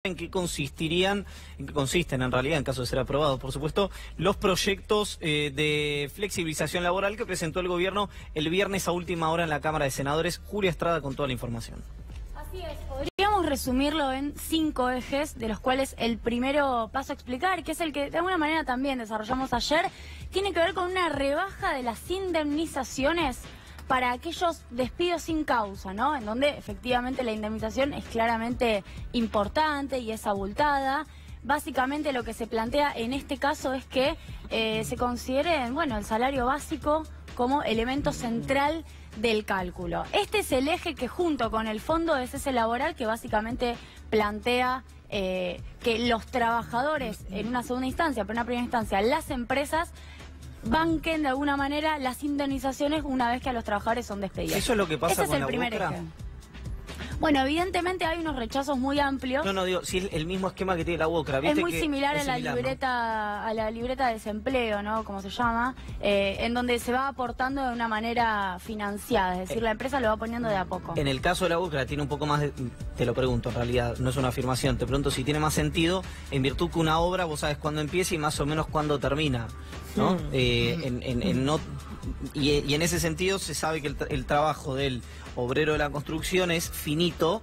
¿En qué consistirían, en qué consisten en realidad, en caso de ser aprobados, por supuesto, los proyectos de flexibilización laboral que presentó el gobierno el viernes a última hora en la Cámara de Senadores? Julia Estrada con toda la información. Así es, podríamos resumirlo en 5 ejes, de los cuales el primero paso a explicar, que es el que de alguna manera también desarrollamos ayer, tiene que ver con una rebaja de las indemnizaciones para aquellos despidos sin causa, ¿no? En donde efectivamente la indemnización es claramente importante y es abultada. Básicamente lo que se plantea en este caso es que se considere, bueno, el salario básico como elemento central del cálculo. Este es el eje que junto con el fondo de cese laboral, que básicamente plantea que los trabajadores en una segunda instancia, pero en una primera instancia las empresas banquen de alguna manera las indemnizaciones una vez que a los trabajadores son despedidos. ¿Eso es lo que pasa con la UCRA? Bueno, evidentemente hay unos rechazos muy amplios. No, digo, si es el mismo esquema que tiene la UCRA. Es muy similar a la libreta de desempleo, ¿no? Como se llama, en donde se va aportando de una manera financiada, es decir, la empresa lo va poniendo de a poco. En el caso de la UCRA tiene un poco más de... Te lo pregunto, en realidad, no es una afirmación, te pregunto si tiene más sentido, en virtud que una obra, vos sabes cuándo empieza y más o menos cuándo termina, ¿no? Y en ese sentido se sabe que el trabajo del obrero de la construcción es finito.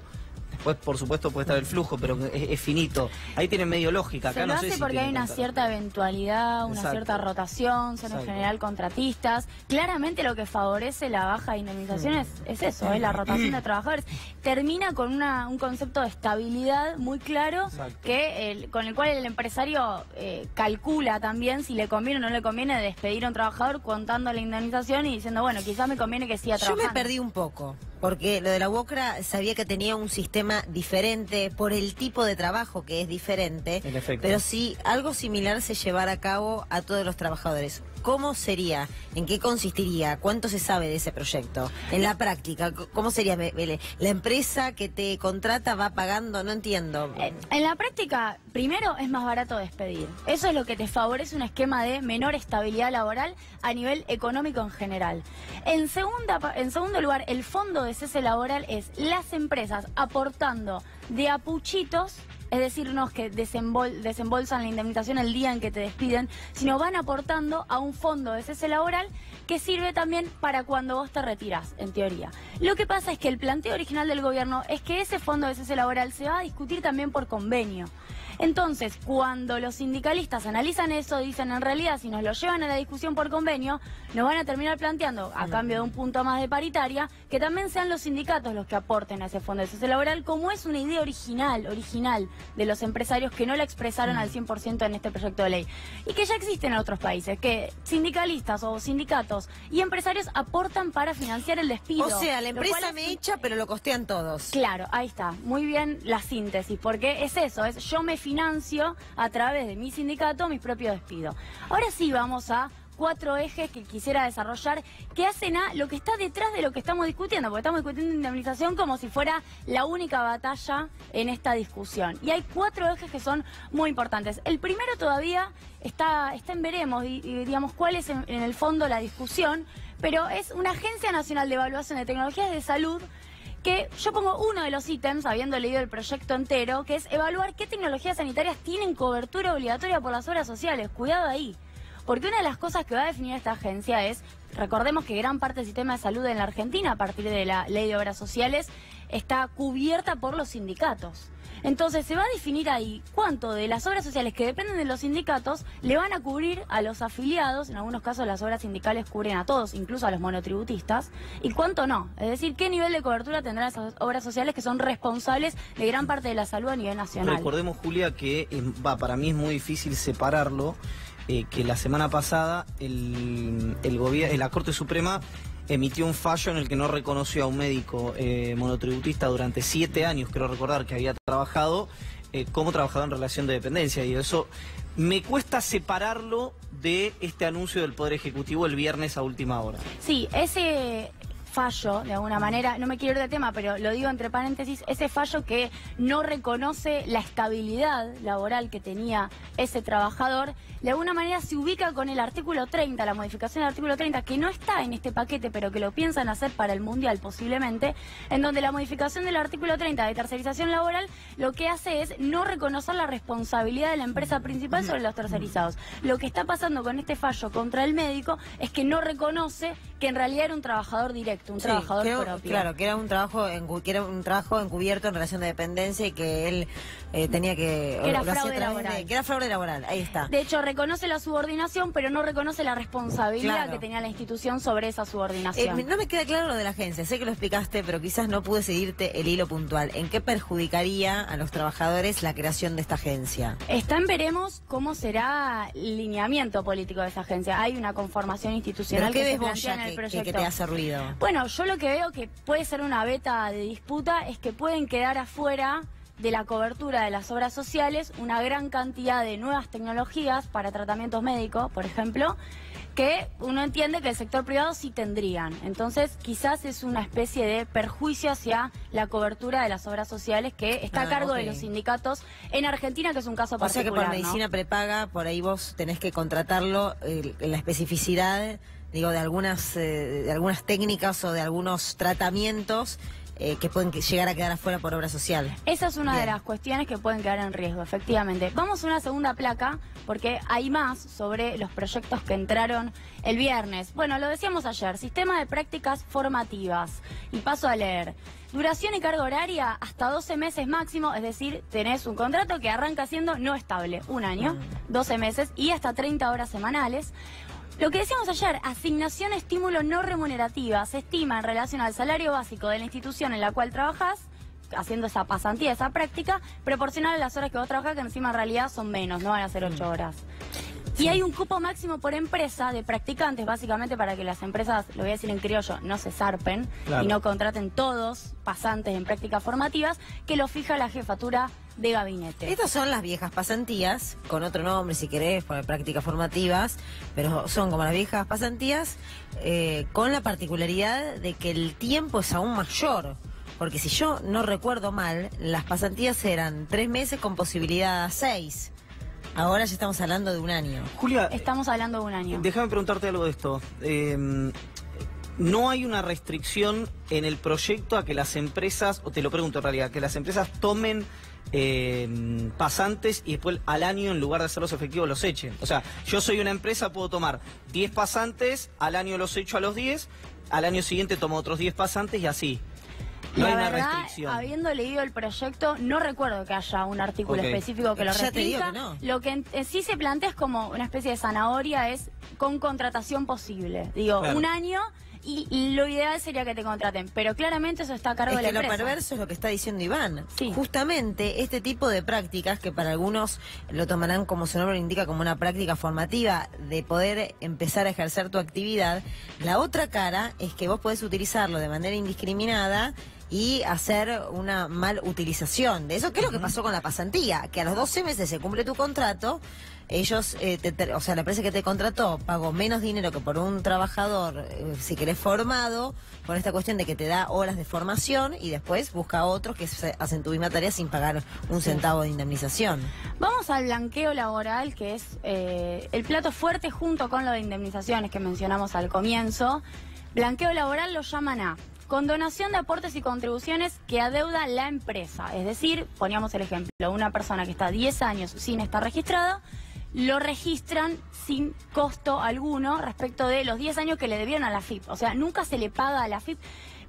Después, por supuesto, puede estar el flujo, pero es finito. Ahí tiene medio lógica. Acá se lo no sé hace si porque hay una cierta eventualidad, una cierta rotación, son en general contratistas. Claramente lo que favorece la baja de indemnizaciones es eso, es la rotación de trabajadores. Termina con un concepto de estabilidad muy claro que con el cual el empresario calcula también si le conviene o no le conviene despedir a un trabajador contando la indemnización y diciendo, bueno, quizás me conviene que siga trabajando. Yo me perdí un poco, porque lo de la UCRA sabía que tenía un sistema diferente por el tipo de trabajo que es diferente, pero si algo similar se llevara a cabo a todos los trabajadores, ¿cómo sería? ¿En qué consistiría? ¿Cuánto se sabe de ese proyecto? En la práctica, ¿cómo sería? ¿La empresa que te contrata va pagando? No entiendo. En la práctica, primero es más barato despedir. Eso es lo que te favorece un esquema de menor estabilidad laboral a nivel económico en general. En segundo lugar, el fondo de cese laboral es las empresas aportando de a puchitos. Es decir, no es que desembolsan la indemnización el día en que te despiden, sino van aportando a un fondo de cese laboral que sirve también para cuando vos te retirás, en teoría. Lo que pasa es que el planteo original del gobierno es que ese fondo de cese laboral se va a discutir también por convenio. Entonces, cuando los sindicalistas analizan eso, dicen, en realidad, si nos lo llevan a la discusión por convenio, nos van a terminar planteando, a cambio de un punto más de paritaria, que también sean los sindicatos los que aporten a ese fondo de cese laboral, como es una idea original de los empresarios que no la expresaron al 100% en este proyecto de ley. Y que ya existen en otros países, que sindicalistas o sindicatos y empresarios aportan para financiar el despido. O sea, la empresa me echa, pero lo costean todos. Claro, ahí está. Muy bien la síntesis, porque es eso, es yo me financio a través de mi sindicato mis propios despidos. Ahora sí vamos a 4 ejes que quisiera desarrollar que hacen a lo que está detrás de lo que estamos discutiendo, porque estamos discutiendo indemnización como si fuera la única batalla en esta discusión. Y hay 4 ejes que son muy importantes. El primero todavía está en veremos, y digamos cuál es en el fondo la discusión, pero es una Agencia Nacional de Evaluación de Tecnologías de Salud, que yo pongo uno de los ítems, habiendo leído el proyecto entero, que es evaluar qué tecnologías sanitarias tienen cobertura obligatoria por las obras sociales. Cuidado ahí. Porque una de las cosas que va a definir esta agencia es, recordemos que gran parte del sistema de salud en la Argentina, a partir de la ley de obras sociales, está cubierta por los sindicatos. Entonces se va a definir ahí cuánto de las obras sociales que dependen de los sindicatos le van a cubrir a los afiliados, en algunos casos las obras sindicales cubren a todos, incluso a los monotributistas, y cuánto no. Es decir, qué nivel de cobertura tendrán esas obras sociales que son responsables de gran parte de la salud a nivel nacional. Recordemos, Julia, que para mí es muy difícil separarlo, que la semana pasada la Corte Suprema emitió un fallo en el que no reconoció a un médico monotributista durante 7 años, creo recordar, que había trabajado como trabajador en relación de dependencia, y eso me cuesta separarlo de este anuncio del Poder Ejecutivo el viernes a última hora. Sí, ese fallo, de alguna manera, no me quiero ir de tema, pero lo digo entre paréntesis, ese fallo que no reconoce la estabilidad laboral que tenía ese trabajador, de alguna manera se ubica con el artículo 30, la modificación del artículo 30, que no está en este paquete, pero que lo piensan hacer para el Mundial posiblemente, en donde la modificación del artículo 30 de tercerización laboral lo que hace es no reconocer la responsabilidad de la empresa principal sobre los tercerizados. Lo que está pasando con este fallo contra el médico es que no reconoce que en realidad era un trabajador directo, un trabajador propio. Claro, que era un trabajo encubierto en relación de dependencia y que él tenía que... Que era fraude laboral. Que era fraude laboral, ahí está. De hecho, reconoce la subordinación, pero no reconoce la responsabilidad que tenía la institución sobre esa subordinación. No me queda claro lo de la agencia, sé que lo explicaste, pero quizás no pude seguirte el hilo puntual. ¿En qué perjudicaría a los trabajadores la creación de esta agencia? Está en veremos cómo será el lineamiento político de esa agencia. Hay una conformación institucional que se plantea en el proyecto. ¿Qué te hace ruido? Bueno, yo lo que veo que puede ser una beta de disputa es que pueden quedar afuera de la cobertura de las obras sociales una gran cantidad de nuevas tecnologías para tratamientos médicos, por ejemplo, que uno entiende que el sector privado sí tendrían. Entonces, quizás es una especie de perjuicio hacia la cobertura de las obras sociales que está a cargo de los sindicatos en Argentina, que es un caso particular. O sea que por medicina prepaga, por ahí vos tenés que contratarlo en la especificidad, digo, de algunas técnicas o de algunos tratamientos que pueden llegar a quedar afuera por obra social. Esa es una de las cuestiones que pueden quedar en riesgo, efectivamente. Vamos a una segunda placa, porque hay más sobre los proyectos que entraron el viernes. Bueno, lo decíamos ayer, sistema de prácticas formativas. Y paso a leer. Duración y carga horaria hasta 12 meses máximo, es decir, tenés un contrato que arranca siendo no estable, un año, 12 meses y hasta 30 horas semanales. Lo que decíamos ayer, asignación estímulo no remunerativa, se estima en relación al salario básico de la institución en la cual trabajás, haciendo esa pasantía, esa práctica, proporcional a las horas que vos trabajás, que encima en realidad son menos, no van a ser 8 horas. Y hay un cupo máximo por empresa de practicantes, básicamente para que las empresas, lo voy a decir en criollo, no se zarpen y no contraten todos pasantes en prácticas formativas, que lo fija la jefatura de gabinete. Estas son las viejas pasantías, con otro nombre si querés, por prácticas formativas, pero son como las viejas pasantías, con la particularidad de que el tiempo es aún mayor. Porque si yo no recuerdo mal, las pasantías eran 3 meses con posibilidad a 6. Ahora ya estamos hablando de un año. Julia, estamos hablando de un año. Déjame preguntarte algo de esto. ¿No hay una restricción en el proyecto a que las empresas, o te lo pregunto en realidad, que las empresas tomen pasantes y después al año, en lugar de hacerlos efectivos, los echen? O sea, yo soy una empresa, puedo tomar 10 pasantes, al año los echo a los 10, al año siguiente tomo otros 10 pasantes y así. No hay una restricción. Habiendo leído el proyecto, no recuerdo que haya un artículo específico que lo restrinja. Lo que sí se plantea es como una especie de zanahoria, es con contratación posible. Digo, un año y lo ideal sería que te contraten, pero claramente eso está a cargo de la empresa. Lo perverso es lo que está diciendo Iván. Sí. Justamente este tipo de prácticas, que para algunos lo tomarán como su nombre lo indica, como una práctica formativa de poder empezar a ejercer tu actividad, la otra cara es que vos podés utilizarlo de manera indiscriminada y hacer una mal utilización de eso. ¿Qué es lo que pasó con la pasantía? Que a los 12 meses se cumple tu contrato, ellos, o sea, la empresa que te contrató pagó menos dinero que por un trabajador, si querés, formado, con esta cuestión de que te da horas de formación y después busca a otros que hacen tu misma tarea sin pagar un centavo de indemnización. Vamos al blanqueo laboral, que es el plato fuerte junto con lo de indemnizaciones que mencionamos al comienzo. Blanqueo laboral lo llaman a condonación de aportes y contribuciones que adeuda la empresa. Es decir, poníamos el ejemplo, una persona que está 10 años sin estar registrada, lo registran sin costo alguno respecto de los 10 años que le debieron a la AFIP. O sea, nunca se le paga a la AFIP.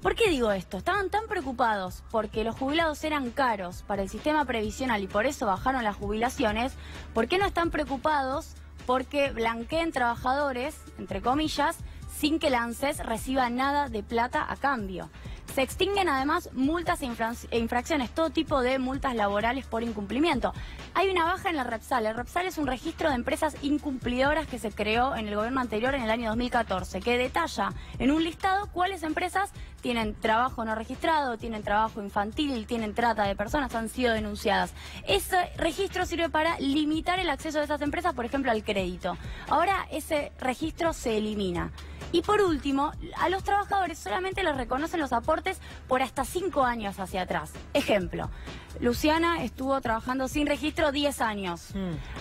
¿Por qué digo esto? Estaban tan preocupados porque los jubilados eran caros para el sistema previsional y por eso bajaron las jubilaciones. ¿Por qué no están preocupados porque blanqueen trabajadores, entre comillas, sin que la ANSES reciba nada de plata a cambio? Se extinguen además multas e infracciones, todo tipo de multas laborales por incumplimiento. Hay una baja en la Repsal. El Repsal es un registro de empresas incumplidoras que se creó en el gobierno anterior en el año 2014, que detalla en un listado cuáles empresas tienen trabajo no registrado, tienen trabajo infantil, tienen trata de personas, han sido denunciadas. Ese registro sirve para limitar el acceso de esas empresas, por ejemplo, al crédito. Ahora ese registro se elimina. Y por último, a los trabajadores solamente les reconocen los aportes por hasta 5 años hacia atrás. Ejemplo, Luciana estuvo trabajando sin registro 10 años.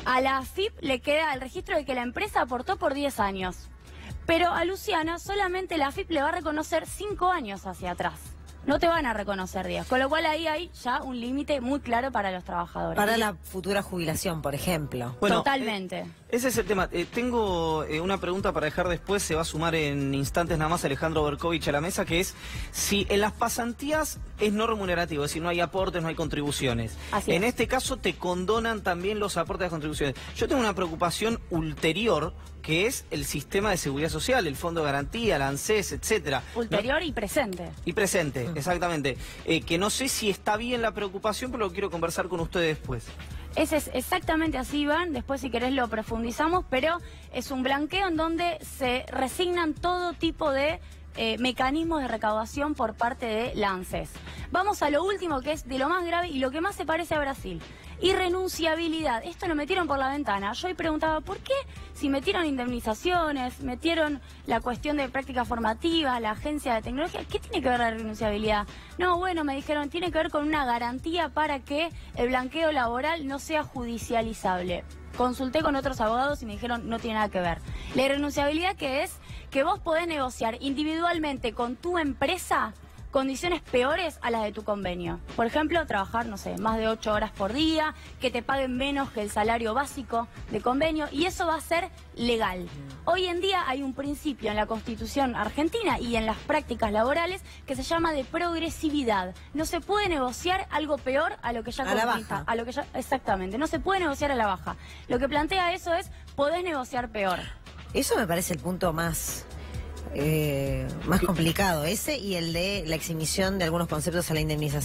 A la AFIP le queda el registro de que la empresa aportó por 10 años. Pero a Luciana solamente la AFIP le va a reconocer 5 años hacia atrás. No te van a reconocer 10, con lo cual ahí hay ya un límite muy claro para los trabajadores. Para la futura jubilación, por ejemplo. Bueno, totalmente. Ese es el tema. Tengo una pregunta para dejar después, se va a sumar en instantes nada más Alejandro Berkovich a la mesa, que es si en las pasantías es no remunerativo, es decir, no hay aportes, no hay contribuciones. Así en es. este caso te condonan también los aportes de las contribuciones. Yo tengo una preocupación ulterior, que es el sistema de seguridad social, el Fondo de Garantía, la ANSES, etcétera. Ulterior y presente. Y presente, exactamente. Que no sé si está bien la preocupación, pero lo quiero conversar con ustedes después. Ese es exactamente así, Iván. Después, si querés, lo profundizamos, pero es un blanqueo en donde se resignan todo tipo de mecanismos de recaudación por parte de la ANSES. Vamos a lo último, que es de lo más grave y lo que más se parece a Brasil. Irrenunciabilidad. Esto lo metieron por la ventana. Yo hoy preguntaba, ¿por qué si metieron indemnizaciones, metieron la cuestión de prácticas formativas, la agencia de tecnología, qué tiene que ver la renunciabilidad? No, bueno, me dijeron, tiene que ver con una garantía para que el blanqueo laboral no sea judicializable. Consulté con otros abogados y me dijeron, no tiene nada que ver. La irrenunciabilidad, que es que vos podés negociar individualmente con tu empresa condiciones peores a las de tu convenio. Por ejemplo, trabajar, no sé, más de 8 horas por día, que te paguen menos que el salario básico de convenio, y eso va a ser legal. Hoy en día hay un principio en la Constitución argentina y en las prácticas laborales que se llama de progresividad. No se puede negociar algo peor a lo que ya conquista, a lo que ya, exactamente, no se puede negociar a la baja. Lo que plantea eso es, podés negociar peor. Eso me parece el punto más complicado, ese y el de la exhibición de algunos conceptos a la indemnización.